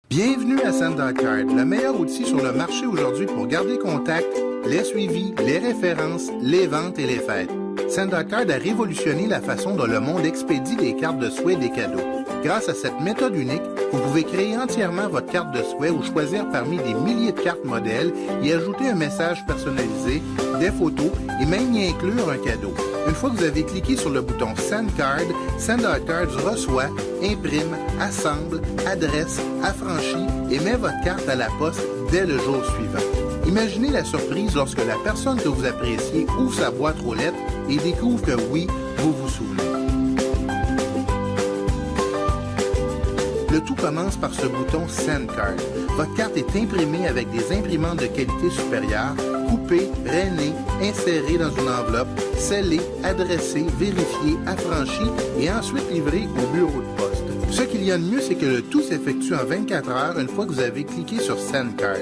Bienvenue à SendDocCard, le meilleur outil sur le marché aujourd'hui pour garder contact, les suivis, les références, les ventes et les fêtes. SendDocCard a révolutionné la façon dont le monde expédie des cartes de souhait et des cadeaux. Grâce à cette méthode unique, vous pouvez créer entièrement votre carte de souhait ou choisir parmi des milliers de cartes modèles et ajouter un message personnalisé, des photos et même y inclure un cadeau. Une fois que vous avez cliqué sur le bouton Send Card, SendDocCard reçoit, imprime, assemble, adresse, affranchit et met votre carte à la poste dès le jour suivant. Imaginez la surprise lorsque la personne que vous appréciez ouvre sa boîte aux lettres et découvre que oui, vous vous souvenez. Le tout commence par ce bouton Send Card. Votre carte est imprimée avec des imprimantes de qualité supérieure, coupée, rainée, insérée dans une enveloppe, scellée, adressée, vérifiée, affranchie et ensuite livrée au bureau de poste. Ce qu'il y a de mieux, c'est que le tout s'effectue en 24 heures une fois que vous avez cliqué sur Send Card.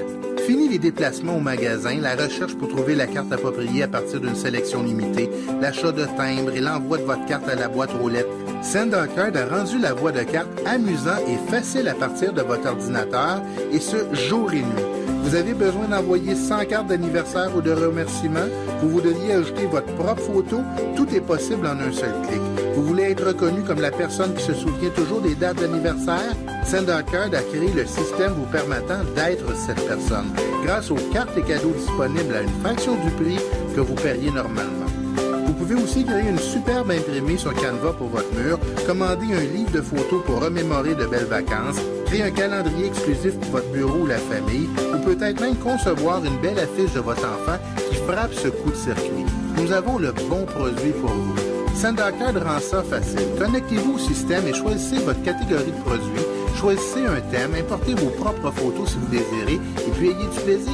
Fini les déplacements au magasin, la recherche pour trouver la carte appropriée à partir d'une sélection limitée, l'achat de timbres et l'envoi de votre carte à la boîte aux lettres. SendDocCard a rendu la voie de carte amusant et facile à partir de votre ordinateur, et ce, jour et nuit. Vous avez besoin d'envoyer 100 cartes d'anniversaire ou de remerciement? Vous voudriez ajouter votre propre photo? Tout est possible en un seul clic. Vous voulez être reconnu comme la personne qui se souvient toujours des dates d'anniversaire? SendDocCard a créé le système vous permettant d'être cette personne, grâce aux cartes et cadeaux disponibles à une fraction du prix que vous paieriez normalement. Vous pouvez aussi créer une superbe imprimée sur Canva pour votre mur, commander un livre de photos pour remémorer de belles vacances, créer un calendrier exclusif pour votre bureau ou la famille, ou peut-être même concevoir une belle affiche de votre enfant qui frappe ce coup de circuit. Nous avons le bon produit pour vous. SendDocCard rend ça facile. Connectez-vous au système et choisissez votre catégorie de produits, choisissez un thème, importez vos propres photos si vous désirez, et puis ayez du plaisir.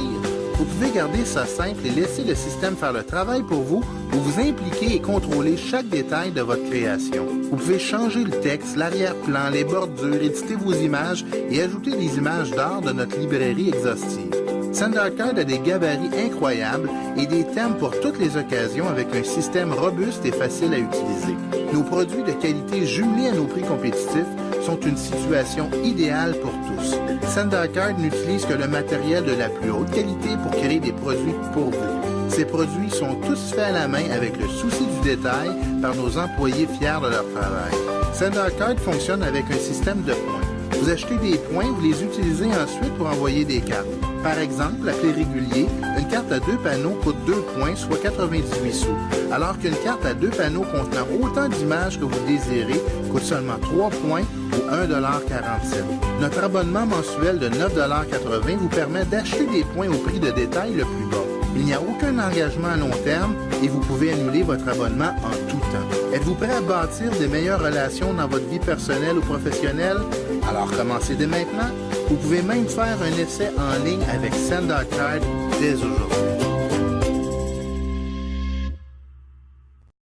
Vous pouvez garder ça simple et laisser le système faire le travail pour vous ou vous impliquer et contrôler chaque détail de votre création. Vous pouvez changer le texte, l'arrière-plan, les bordures, éditer vos images et ajouter des images d'art de notre librairie exhaustive. SendDocCard a des gabarits incroyables et des thèmes pour toutes les occasions avec un système robuste et facile à utiliser. Nos produits de qualité jumelés à nos prix compétitifs sont une situation idéale pour tous. SendDocCard n'utilise que le matériel de la plus haute qualité pour créer des produits pour vous. Ces produits sont tous faits à la main avec le souci du détail par nos employés fiers de leur travail. SendDocCard fonctionne avec un système de points. Vous achetez des points, vous les utilisez ensuite pour envoyer des cartes. Par exemple, appelé régulier, une carte à 2 panneaux coûte 2 points, soit 98 sous, alors qu'une carte à 2 panneaux contenant autant d'images que vous désirez coûte seulement 3 points ou 1,47 $. Notre abonnement mensuel de 9,80 $ vous permet d'acheter des points au prix de détail le plus bas. Il n'y a aucun engagement à long terme et vous pouvez annuler votre abonnement en tout temps. Êtes-vous prêt à bâtir des meilleures relations dans votre vie personnelle ou professionnelle? Alors commencez dès maintenant. Vous pouvez même faire un essai en ligne avec SendDocCard dès aujourd'hui.